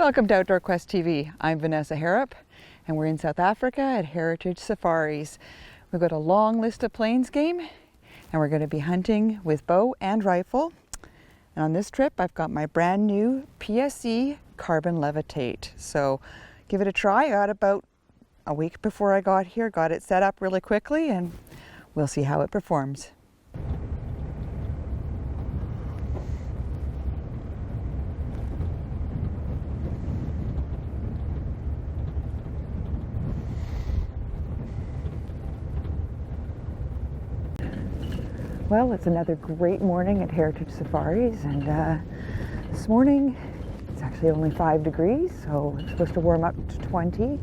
Welcome to Outdoor Quest TV. I'm Vanessa Harrop and we're in South Africa at Heritage Safaris. We've got a long list of plains game and we're going to be hunting with bow and rifle. And on this trip I've got my brand new PSE Carbon Levitate. So give it a try. I got about a week before I got here, got it set up really quickly, and we'll see how it performs. Well, it's another great morning at Heritage Safaris, and this morning it's actually only 5 degrees, so it's supposed to warm up to 20,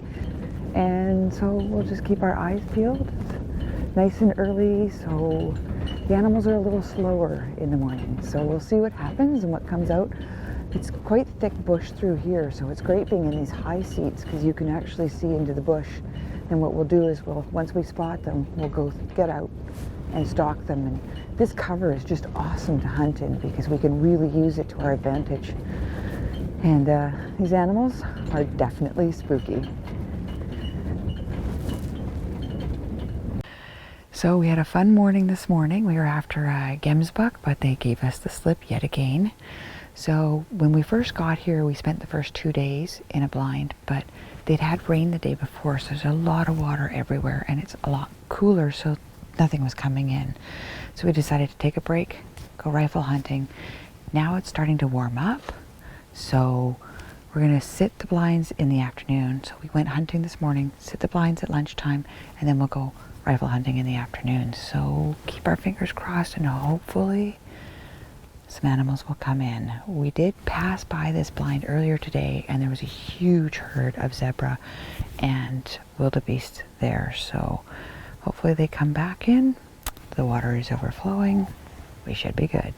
and so we'll just keep our eyes peeled. It's nice and early, so the animals are a little slower in the morning, so we'll see what happens and what comes out. It's quite thick bush through here, so it's great being in these high seats because you can actually see into the bush. And what we'll do is once we spot them, we'll go get out and stalk them. And this cover is just awesome to hunt in because we can really use it to our advantage. And these animals are definitely spooky. So we had a fun morning this morning. We were after Blesbok, but they gave us the slip yet again. So when we first got here, we spent the first 2 days in a blind, but they'd had rain the day before, so there's a lot of water everywhere and it's a lot cooler, so nothing was coming in. So we decided to take a break, go rifle hunting. Now it's starting to warm up, so we're gonna sit the blinds in the afternoon. So we went hunting this morning, sit the blinds at lunchtime, and then we'll go rifle hunting in the afternoon. So keep our fingers crossed and hopefully some animals will come in. We did pass by this blind earlier today and there was a huge herd of zebra and wildebeest there. So hopefully they come back in. The water is overflowing. We should be good.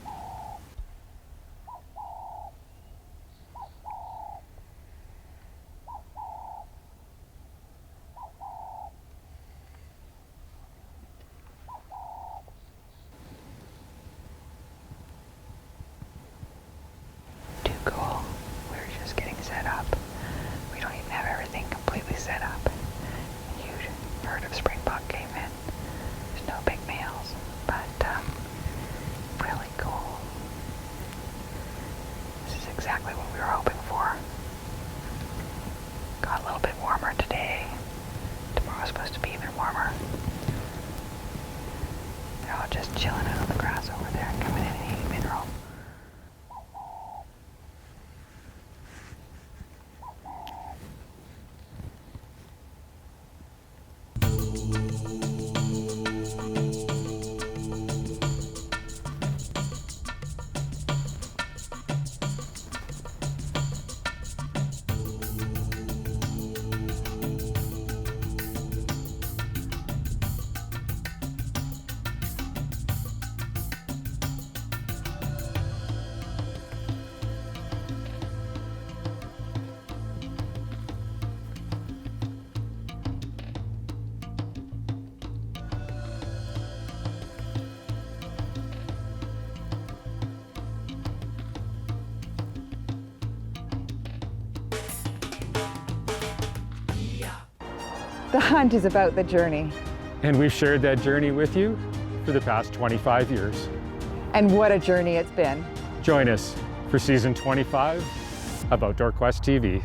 Too cool. We're just getting set up. We don't even have everything completely set up. A huge herd of springbok came in. There's no big males, but really cool. This is exactly what we were hoping for. Got a little bit warmer today. Tomorrow's supposed to be even warmer. They're all just chilling out on the grass over there and coming in and eating mineral. The hunt is about the journey. And we've shared that journey with you for the past 25 years. And what a journey it's been. Join us for season 25 of Outdoor Quest TV.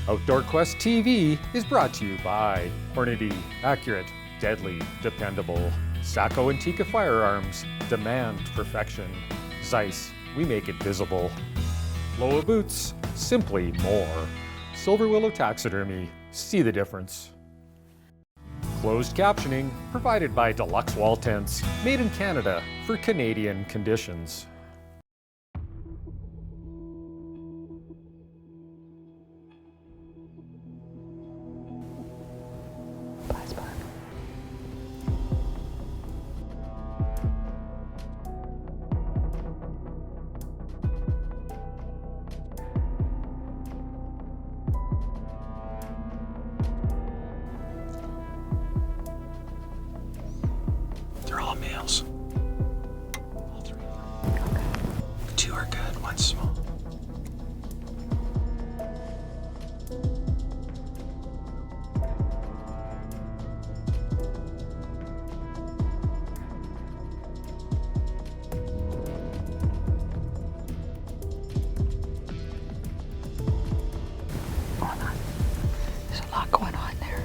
Outdoor Quest TV is brought to you by Hornady, accurate, deadly, dependable. Sako and Tika firearms, demand perfection. Zeiss, we make it visible. Loa boots, simply more. Silver Willow Taxidermy. See the difference. Closed captioning provided by Deluxe Wall Tents, made in Canada for Canadian conditions. Blesbok. They're all males. All three. Okay. Two are good, one's small. Hold on. There's a lot going on there.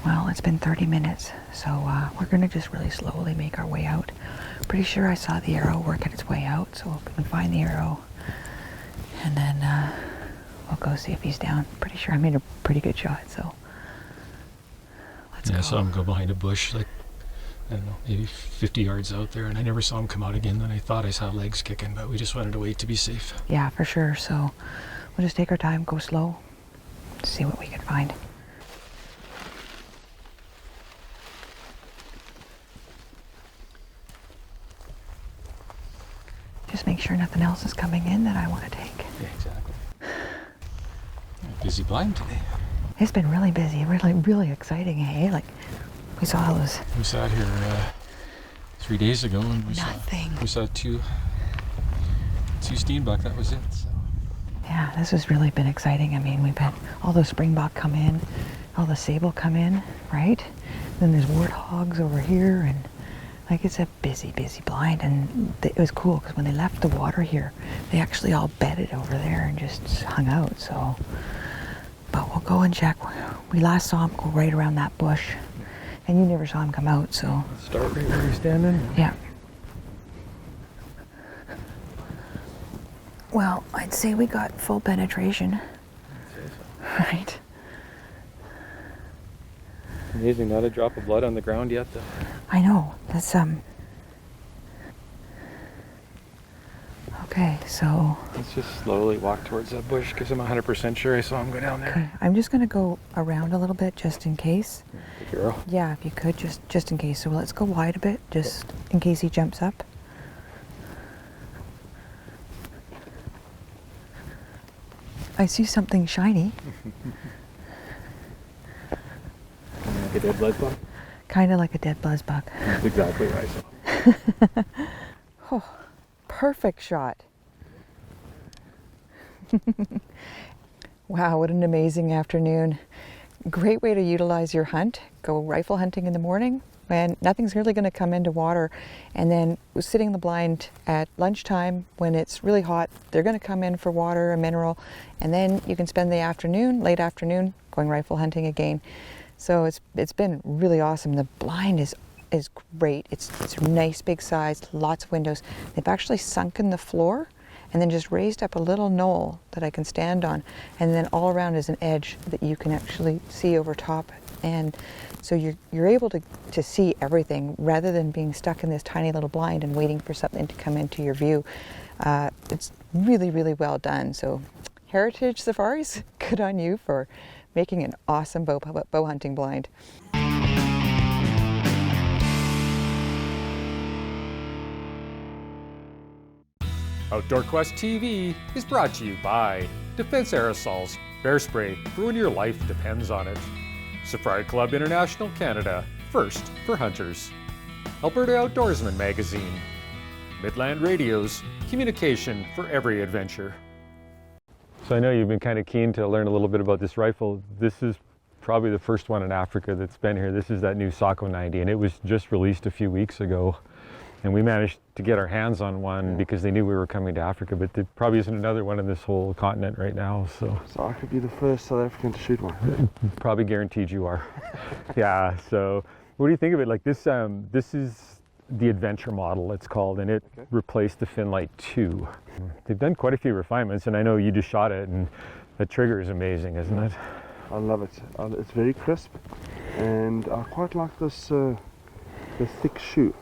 Well, it's been 30 minutes, so we're going to just really slowly make our way out. Pretty sure I saw the arrow working its way out, so if we can find the arrow, and then we'll go see if he's down. Pretty sure I made a pretty good shot, so let's go. I saw him go behind a bush, like, I don't know, maybe 50 yards out there, and I never saw him come out again. Then I thought I saw legs kicking, but we just wanted to wait to be safe. Yeah, for sure, so we'll just take our time, go slow, see what we can find. Just make sure nothing else is coming in that I want to take. Yeah, exactly. Busy blind today. It's been really busy, really exciting, hey? Like, we saw those. We sat here 3 days ago, and we saw two steenbuck. That was it. So. Yeah, this has really been exciting. I mean, we've had all those springbok come in, all the sable come in, right? Then there's warthogs over here, and like it's a busy blind. And it was cool because when they left the water here, they actually all bedded over there and just hung out. So, but we'll go and check. We last saw him go right around that bush, and you never saw him come out. So Start right where you're standing. yeah. Well, I'd say we got full penetration. I'd say so. Right. Amazing, not a drop of blood on the ground yet, though. I know. That's okay, so Let's just slowly walk towards that bush because I'm 100% sure I saw him go down there. okay. I'm just gonna go around a little bit just in case. Take your arrow. Yeah, if you could, just in case. So let's go wide a bit, just in case he jumps up. I see something shiny. Like a dead Blesbok? Kind of like a dead Blesbok. That's exactly what I saw. Oh, perfect shot. Wow, what an amazing afternoon. great way to utilize your hunt. Go rifle hunting in the morning when nothing's really going to come into water, and then sitting in the blind at lunchtime when it's really hot, they're going to come in for water, a mineral, and then you can spend the afternoon, late afternoon, going rifle hunting again. So it's been really awesome. The blind is great. It's nice, big size, lots of windows. They've actually sunken the floor and then just raised up a little knoll that I can stand on, and then all around is an edge that you can actually see over top, and so you're able to see everything rather than being stuck in this tiny little blind and waiting for something to come into your view. It's really, really well done. So Heritage Safaris, good on you for making an awesome bow hunting blind. Outdoor Quest TV is brought to you by Defense Aerosols, bear spray for when your life depends on it. Safari Club International Canada, first for hunters. Alberta Outdoorsman Magazine. Midland Radio's communication for every adventure. So I know you've been kind of keen to learn a little bit about this rifle. This is probably the first one in Africa that's been here. This is that new Sako 90, and it was just released a few weeks ago. And we managed to get our hands on one because they knew we were coming to Africa, but there probably isn't another one in this whole continent right now. So I could be the first South African to shoot one. Probably guaranteed you are. Yeah, so what do you think of it? Like this is the adventure model, it's called, and it replaced the Finlight 2. They've done quite a few refinements, and I know you just shot it, and the trigger is amazing, isn't it? I love it. It's very crisp, and I quite like this the thick shoe.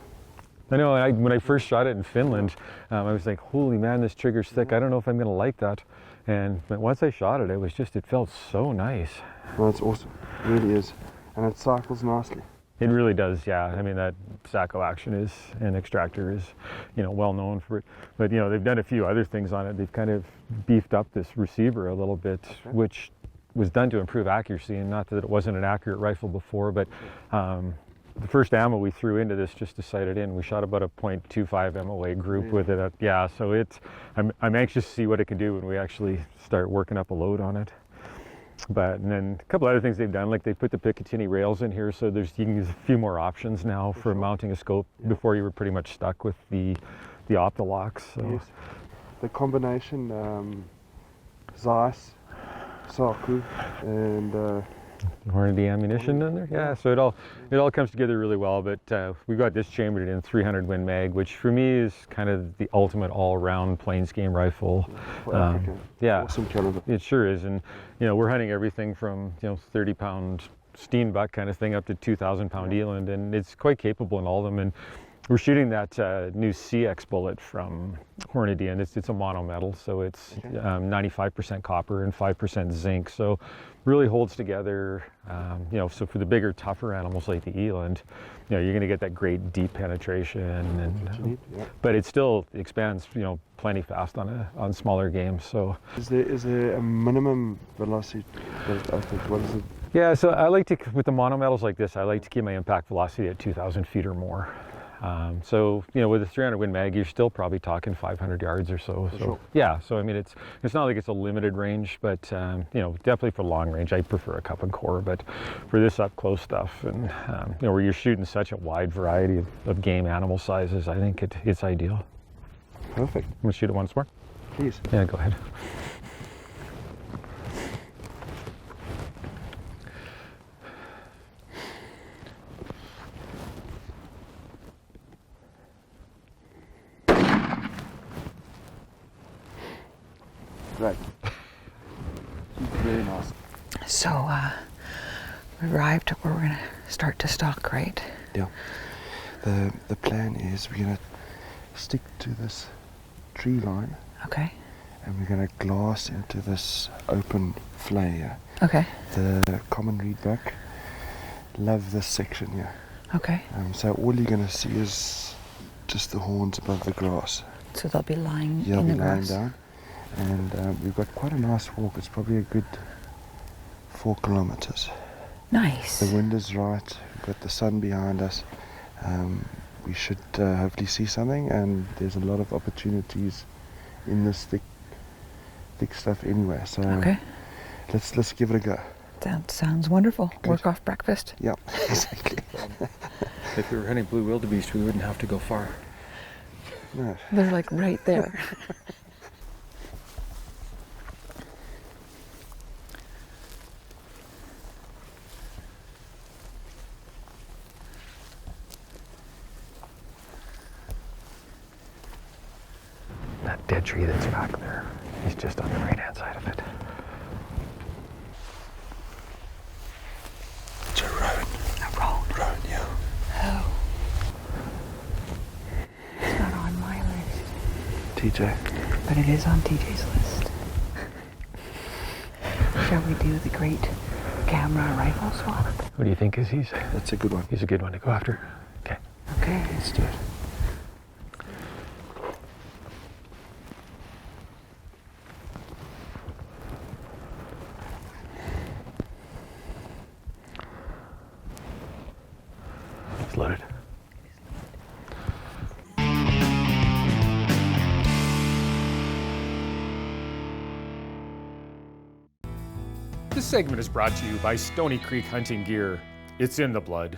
I know, when I first shot it in Finland, I was like, holy man, this trigger's thick. I don't know if I'm going to like that. But once I shot it, it felt so nice. Well, it's awesome. It really is. And it cycles nicely. It really does, yeah. I mean, that Sako action and extractor is, well known for it. But, they've done a few other things on it. They've kind of beefed up this receiver a little bit, which was done to improve accuracy. And not that it wasn't an accurate rifle before, but the first ammo we threw into this just to sight it in, we shot about a .25 MOA group with it. So I'm anxious to see what it can do when we actually start working up a load on it. And then a couple other things they've done, like they put the Picatinny rails in here, so you can use a few more options now for mounting a scope. Before you were pretty much stuck with the Optolocks. So. Yes. The combination, Zeiss, Sako, and Hornady ammunition in there, yeah. So it all comes together really well. But we got this chambered in 300 Win Mag, which for me is kind of the ultimate all-round plains game rifle. Yeah, awesome caliber. It sure is, and we're hunting everything from 30-pound steenbuck kind of thing up to 2,000-pound eland, and it's quite capable in all of them. And we're shooting that new CX bullet from Hornady, and it's a mono metal, so it's 95% copper and 5% zinc. So really holds together. So for the bigger, tougher animals like the eland, you're going to get that great deep penetration, but it still expands, plenty fast on smaller game. So is there a minimum velocity? What is it? Yeah, so I like to, with the mono metals like this, I like to keep my impact velocity at 2,000 feet or more. So with a 300 Win Mag, you're still probably talking 500 yards or so. Sure. Yeah, so I mean it's not like it's a limited range, but definitely for long range, I prefer a cup and core. But for this up close stuff, and where you're shooting such a wide variety of game animal sizes, I think it's ideal. Perfect. I'm gonna shoot it once more. Please. Yeah, go ahead. Right. Very nice. So we arrived at where we're going to start to stalk, right? Yeah. The plan is we're going to stick to this tree line. Okay. And we're going to glass into this open flare. Okay. The common reedbuck love this section here. Okay. So all you're going to see is just the horns above the grass. So they'll be lying Yeah, in the they'll be lying grass. down. And we've got quite a nice walk. It's probably a good 4 kilometers. Nice. The wind is right. We've got the sun behind us. We should hopefully see something, and there's a lot of opportunities in this thick stuff anyway. So Okay. let's give it a go. That sounds wonderful. Good. Work off breakfast. Yep, exactly. If we were hunting blue wildebeest, we wouldn't have to go far. No. They're like right there. That dead tree that's back there, he's just on the right-hand side of it. It's a roan. A roan. Roan, yeah. Oh. It's not on my list. TJ. But it is on TJ's list. Shall we do the great camera rifle swap? What do you think? He's That's a good one. a good one to go after. Okay. Okay. Let's do it. It's loaded. This segment is brought to you by Stony Creek Hunting Gear. It's in the blood.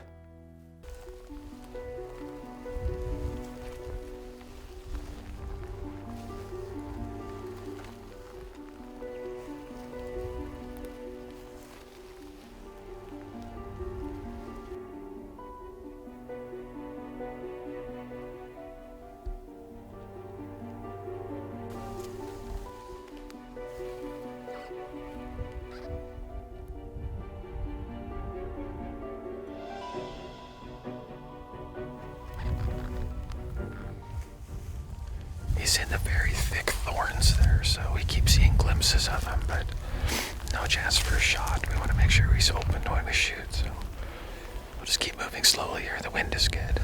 He's in the very thick thorns there, so we keep seeing glimpses of him, but no chance for a shot. We want to make sure he's open when we shoot, so we'll just keep moving slowly here. The wind is good.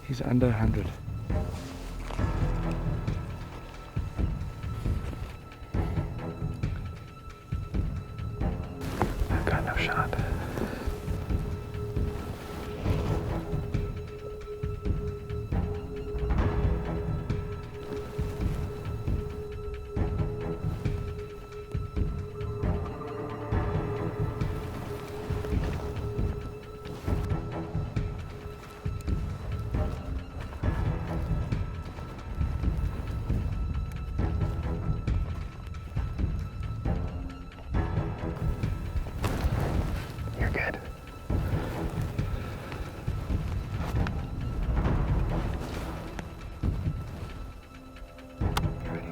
He's under 100. I've got no shot. You're good. You ready?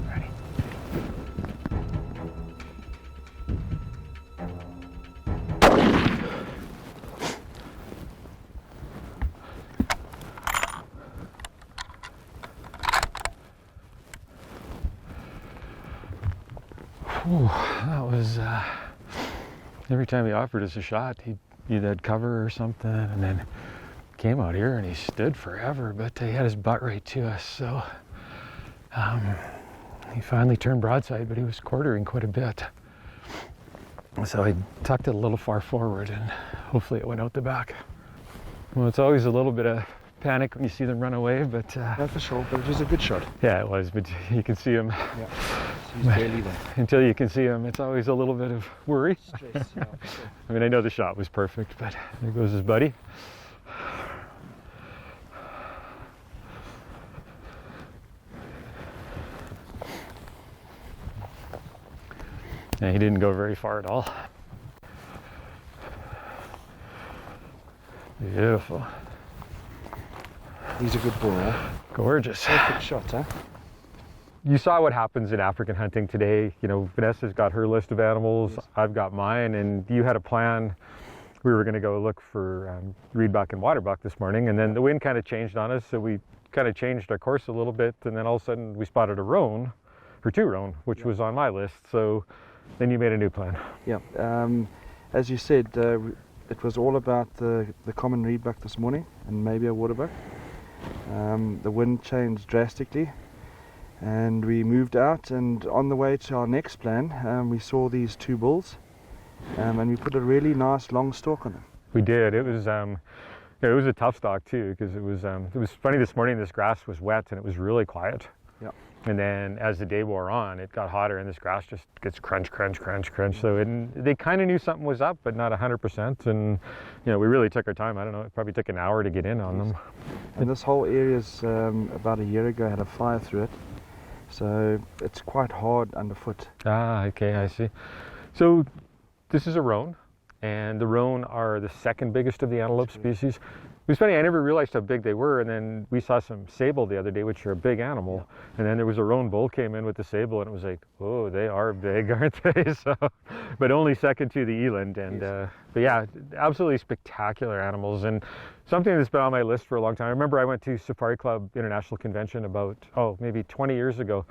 Ready? Whew, that was, every time he offered us a shot, he'd either had cover or something, and then came out here and he stood forever, but he had his butt right to us, so he finally turned broadside, but he was quartering quite a bit. So I tucked it a little far forward, and hopefully it went out the back. Well, it's always a little bit of panic when you see them run away, but Yeah, for sure, but it was a good shot. yeah, it was, but you can see him. Yeah. So he's barely there. Until you can see him, it's always a little bit of worry. Stress, yeah, for sure. I mean, I know the shot was perfect, but there goes his buddy. And he didn't go very far at all. Beautiful. He's a good bull. Gorgeous. Perfect shot, huh? You saw what happens in African hunting today. You know, Vanessa's got her list of animals, Yes. I've got mine, and you had a plan. We were going to go look for reedbuck and waterbuck this morning, and then the wind kind of changed on us, so we kind of changed our course a little bit, and then all of a sudden we spotted a roan, or two roan, which was on my list, so then you made a new plan. Yeah. As you said, it was all about the common reedbuck this morning and maybe a waterbuck. The wind changed drastically and we moved out, and on the way to our next plan we saw these two bulls and we put a really nice long stalk on them. We did. It was a tough stalk too, because it was funny this morning. This grass was wet and it was really quiet. Yeah. And then as the day wore on, it got hotter and this grass just gets crunch, crunch, crunch, crunch. So they kind of knew something was up, but not 100%. And we really took our time. I don't know, it probably took an hour to get in on them. And this whole area's about a year ago had a fire through it, so it's quite hard underfoot. Ah, okay, I see. So this is a roan, and the roan are the second biggest of the antelope species. It was funny, I never realized how big they were, and then we saw some sable the other day, which are a big animal, and then there was a roan bull came in with the sable, and it was like, oh, they are big, aren't they? So, but only second to the eland, and but yeah, absolutely spectacular animals, and something that's been on my list for a long time. I remember I went to Safari Club International Convention about, maybe 20 years ago,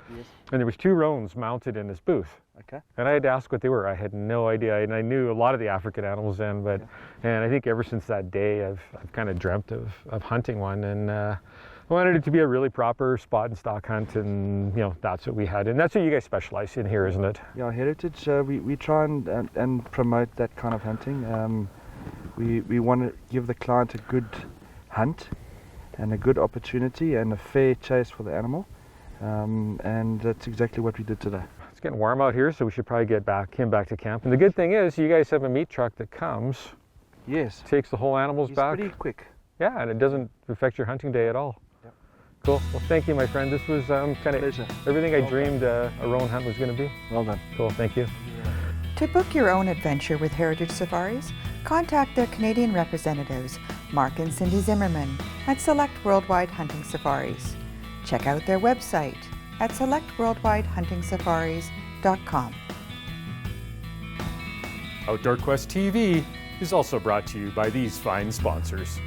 and there was two roans mounted in this booth. Okay. And I had to ask what they were. I had no idea, and I knew a lot of the African animals then, but and I think ever since that day, I've kind of dreamt of hunting one, and I wanted it to be a really proper spot and stock hunt, and that's what we had, and that's what you guys specialize in here, isn't it? Yeah, Heritage. We try and promote that kind of hunting. We want to give the client a good hunt and a good opportunity and a fair chase for the animal, and that's exactly what we did today. It's getting warm out here, so we should probably get him back to camp. And the good thing is, you guys have a meat truck that comes, Yes. takes the whole animals He's back. pretty quick. Yeah, and it doesn't affect your hunting day at all. Yep. Cool. Well, thank you, my friend. This was kind of Pleasure. everything I dreamed a roan hunt was going to be. Well done. Cool. Thank you. To book your own adventure with Heritage Safaris, contact their Canadian representatives, Mark and Cindy Zimmerman, at Select Worldwide Hunting Safaris. Check out their website at selectworldwidehuntingsafaris.com. Outdoor Quest TV is also brought to you by these fine sponsors.